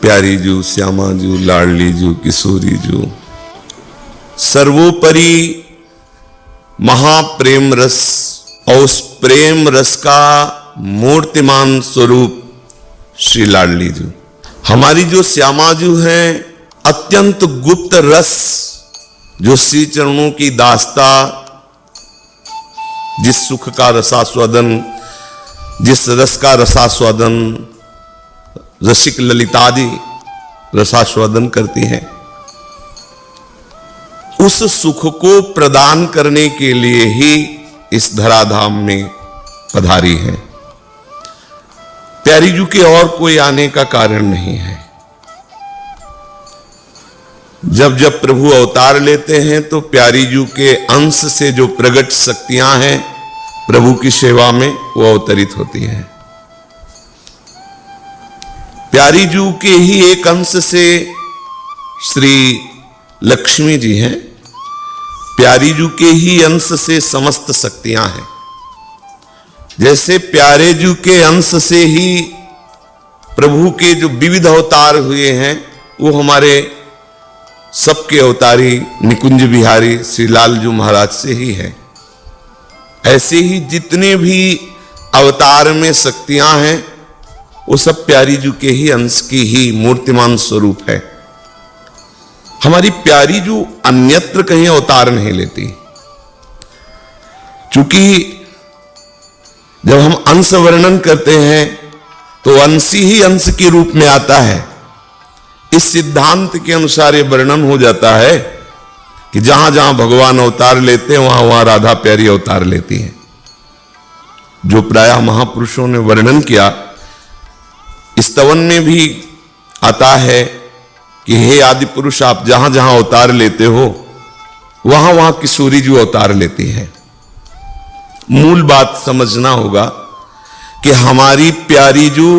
प्यारी जू, श्यामा जू, लाडली जू, किशोरी जू, सर्वोपरि महाप्रेम रस और उस प्रेम रस का मूर्तिमान स्वरूप श्री लाडली जू। हमारी जो श्यामा जू हैं, अत्यंत गुप्त रस जो श्री चरणों की दास्ता, जिस सुख का रसास्वादन, जिस रस का रसास्वादन रसिक ललितादि रसास्वादन करती हैं, उस सुख को प्रदान करने के लिए ही इस धराधाम में पधारी है। प्यारी जू के और कोई आने का कारण नहीं है। जब जब प्रभु अवतार लेते हैं तो प्यारी जू के अंश से जो प्रगट शक्तियां हैं प्रभु की सेवा में, वो अवतरित होती हैं। प्यारी जू के ही एक अंश से श्री लक्ष्मी जी हैं, प्यारी जू के ही अंश से समस्त शक्तियां हैं। जैसे प्यारे जू के अंश से ही प्रभु के जो विविध अवतार हुए हैं, वो हमारे सबके अवतारी निकुंज बिहारी श्री लालजू महाराज से ही है। ऐसे ही जितने भी अवतार में शक्तियां हैं, वो सब प्यारी जू के ही अंश की ही मूर्तिमान स्वरूप है। हमारी प्यारी जू अन्यत्र कहीं अवतार नहीं लेती, क्योंकि जब हम अंश वर्णन करते हैं तो अंशी ही अंश के रूप में आता है। इस सिद्धांत के अनुसार ये वर्णन हो जाता है कि जहां जहां भगवान अवतार लेते हैं वहां वहां राधा प्यारी अवतार लेती हैं। जो प्रायः महापुरुषों ने वर्णन किया, स्तवन में भी आता है कि हे आदि पुरुष, आप जहां जहां अवतार लेते हो वहां वहां किशोरी जू अवतार लेती है। मूल बात समझना होगा कि हमारी प्यारी जू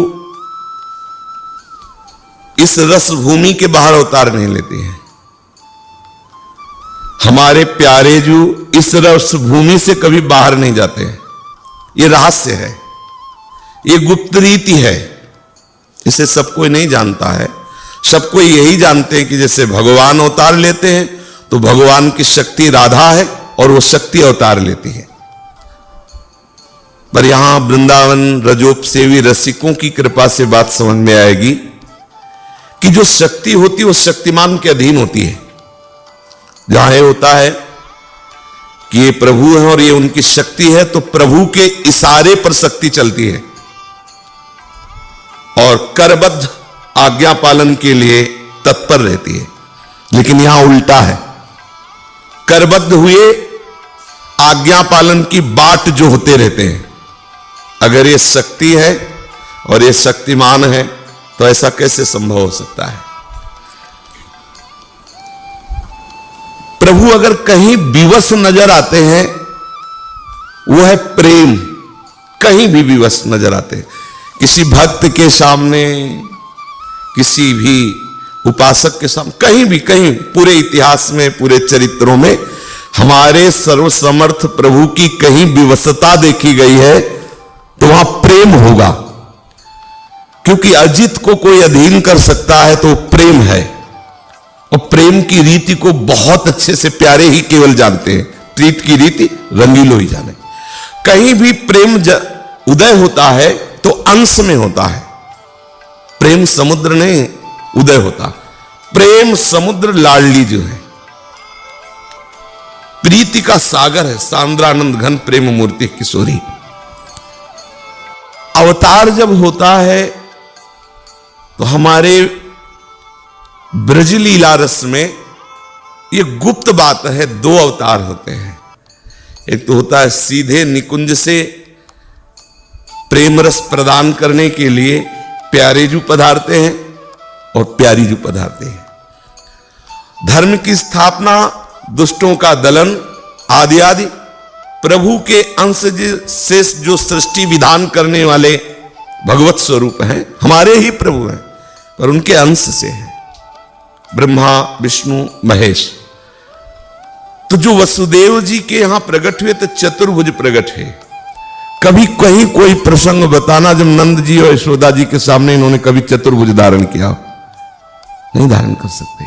इस रस भूमि के बाहर अवतार नहीं लेती है। हमारे प्यारे जू इस रस भूमि से कभी बाहर नहीं जाते हैं। ये रहस्य है, ये गुप्त रीति है, इसे सब कोई नहीं जानता है। सब कोई यही जानते हैं कि जैसे भगवान अवतार लेते हैं तो भगवान की शक्ति राधा है और वो शक्ति अवतार लेती है। पर यहां वृंदावन रजोपसेवी रसिकों की कृपा से बात समझ में आएगी कि जो शक्ति होती है वो शक्तिमान के अधीन होती है। जहां ये होता है कि ये प्रभु है और ये उनकी शक्ति है, तो प्रभु के इशारे पर शक्ति चलती है और करबद्ध आज्ञा पालन के लिए तत्पर रहती है। लेकिन यहां उल्टा है, करबद्ध हुए आज्ञा पालन की बाट जो होते रहते हैं। अगर ये शक्ति है और ये शक्तिमान है तो ऐसा कैसे संभव हो सकता है? प्रभु अगर कहीं विवश नजर आते हैं, वो है प्रेम। कहीं भी विवश नजर आते हैं, किसी भक्त के सामने, किसी भी उपासक के सामने, कहीं भी, कहीं पूरे इतिहास में, पूरे चरित्रों में हमारे सर्वसमर्थ प्रभु की कहीं विवशता देखी गई है तो वहां प्रेम होगा। क्योंकि अजित को कोई अधीन कर सकता है तो प्रेम है, और प्रेम की रीति को बहुत अच्छे से प्यारे ही केवल जानते हैं। प्रीत की रीति रंगीलो ही जाने। कहीं भी प्रेम उदय होता है तो अंश में होता है, प्रेम समुद्र नहीं उदय होता। प्रेम समुद्र लाडली जो है, प्रीति का सागर है, सांद्रानंद घन प्रेम मूर्ति किशोरी। अवतार जब होता है तो हमारे ब्रज लीला रस में ये गुप्त बात है, दो अवतार होते हैं। एक तो होता है सीधे निकुंज से प्रेम रस प्रदान करने के लिए प्यारे जू पधारते हैं और प्यारी जू पधारते हैं। धर्म की स्थापना, दुष्टों का दलन आदि आदि प्रभु के अंश से जो सृष्टि विधान करने वाले भगवत स्वरूप हैं, हमारे ही प्रभु हैं, पर उनके अंश से हैं ब्रह्मा विष्णु महेश। तो जो वसुदेव जी के यहां प्रकट हुए तो चतुर्भुज प्रकट है। कभी कहीं कोई प्रसंग बताना जब नंद जी और यशोदा जी के सामने इन्होंने कभी चतुर्भुज धारण किया, नहीं धारण कर सकते।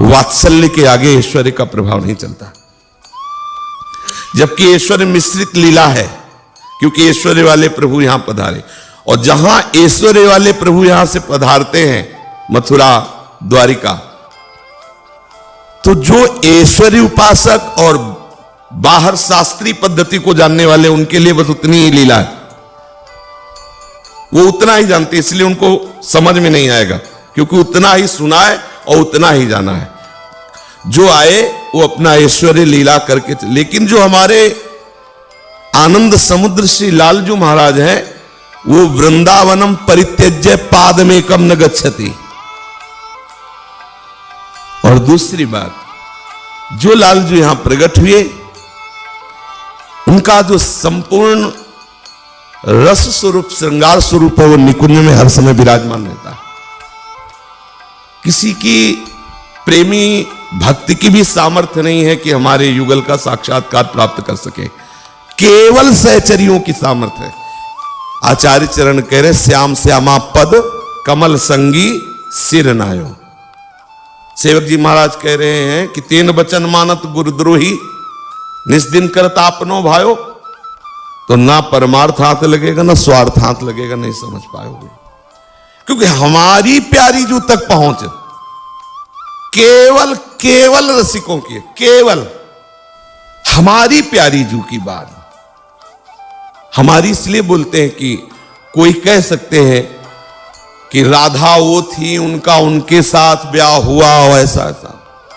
वात्सल्य के आगे ऐश्वर्य का प्रभाव नहीं चलता, जबकि ऐश्वर्य मिश्रित लीला है, क्योंकि ऐश्वर्य वाले प्रभु यहां पधारे। और जहां ऐश्वर्य वाले प्रभु यहां से पधारते हैं, मथुरा द्वारिका, तो जो ऐश्वर्य उपासक और बाहर शास्त्रीय पद्धति को जानने वाले, उनके लिए बस उतनी ही लीला है, वो उतना ही जानते, इसलिए उनको समझ में नहीं आएगा, क्योंकि उतना ही सुना है और उतना ही जाना है। जो आए वो अपना ऐश्वर्य लीला करके, लेकिन जो हमारे आनंद समुद्र श्री लालजू महाराज हैं, वो वृंदावनम परित्यज्य पादमेकम न गच्छति। और दूसरी बात, जो लालजू यहां प्रकट हुए, उनका जो संपूर्ण रस स्वरूप, श्रृंगार स्वरूप है, वो निकुंज में हर समय विराजमान रहता है। किसी की प्रेमी भक्ति की भी सामर्थ्य नहीं है कि हमारे युगल का साक्षात्कार प्राप्त कर सके, केवल सहचरियों की सामर्थ्य है। आचार्य चरण कह रहे, श्याम श्यामा पद कमल संगी सिर नायो। सेवक जी महाराज कह रहे हैं कि तेन बचन मानत गुरुद्रोही निस्दिन करत आपनो भायो। तो ना परमार्थ हाथ लगेगा ना स्वार्थ हाथ लगेगा, नहीं समझ पाओगे, क्योंकि हमारी प्यारी जू तक पहुंच केवल केवल रसिकों की है, केवल हमारी प्यारी जू की बात। हमारी इसलिए बोलते हैं कि कोई कह सकते हैं कि राधा वो थी, उनका उनके साथ ब्याह हुआ हो, ऐसा ऐसा।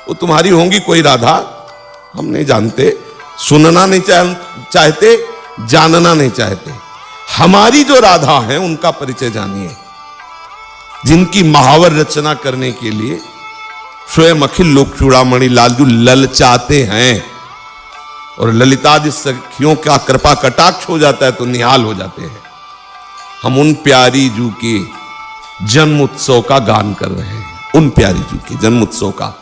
वो तुम्हारी होंगी कोई राधा, हम नहीं जानते, सुनना नहीं चाहते, जानना नहीं चाहते। हमारी जो राधा है उनका परिचय जानिए, जिनकी महावर रचना करने के लिए स्वयं अखिल लोक चूड़ामणि लालजू ललचाते हैं, और ललितादि सखियों का कृपा कटाक्ष हो जाता है तो निहाल हो जाते हैं। हम उन प्यारी जू के जन्म उत्सव का गान कर रहे हैं, उन प्यारी जू के जन्म उत्सव का,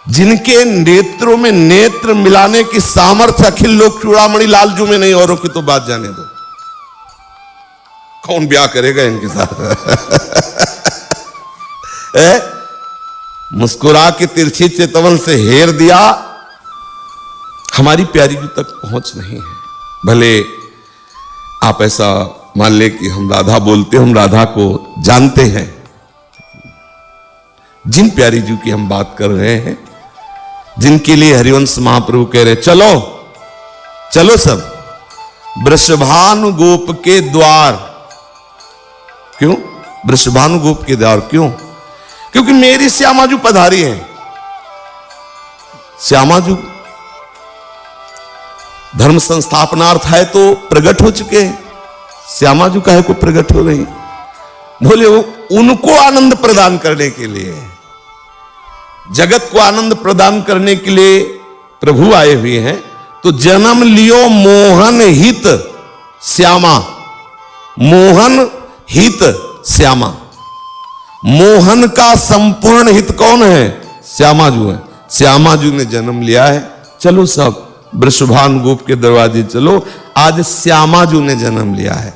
जिनके नेत्रों में नेत्र मिलाने की सामर्थ्य अखिल लोक चूड़ामणि लालजू में नहीं, औरों की तो बात जाने दो, कौन ब्याह करेगा इनके साथ। मुस्कुरा के तिरछी चेतवन से हेर दिया, हमारी प्यारी जू तक पहुंच नहीं है। भले आप ऐसा मान ले कि हम राधा बोलते, हम राधा को जानते हैं, जिन प्यारी जू की हम बात कर रहे हैं, जिनके लिए हरिवंश महाप्रभु कह रहे चलो चलो सब वृषभानु गोप के द्वार। क्यों वृषभानु गोप के द्वार? क्यों? क्योंकि मेरी श्यामाजू पधारी है। श्यामाजू धर्म संस्थापनार्थ है तो प्रकट हो चुके हैं, श्यामाजू काहे को प्रकट हो रही? बोले वो उनको आनंद प्रदान करने के लिए, जगत को आनंद प्रदान करने के लिए प्रभु आए हुए हैं। तो जन्म लियो मोहन हित श्यामा, मोहन हित श्यामा। मोहन का संपूर्ण हित कौन है? श्यामाजू है। श्यामाजू ने जन्म लिया है, चलो सब वृषभानु गोप के दरवाजे चलो, आज श्यामाजू ने जन्म लिया है।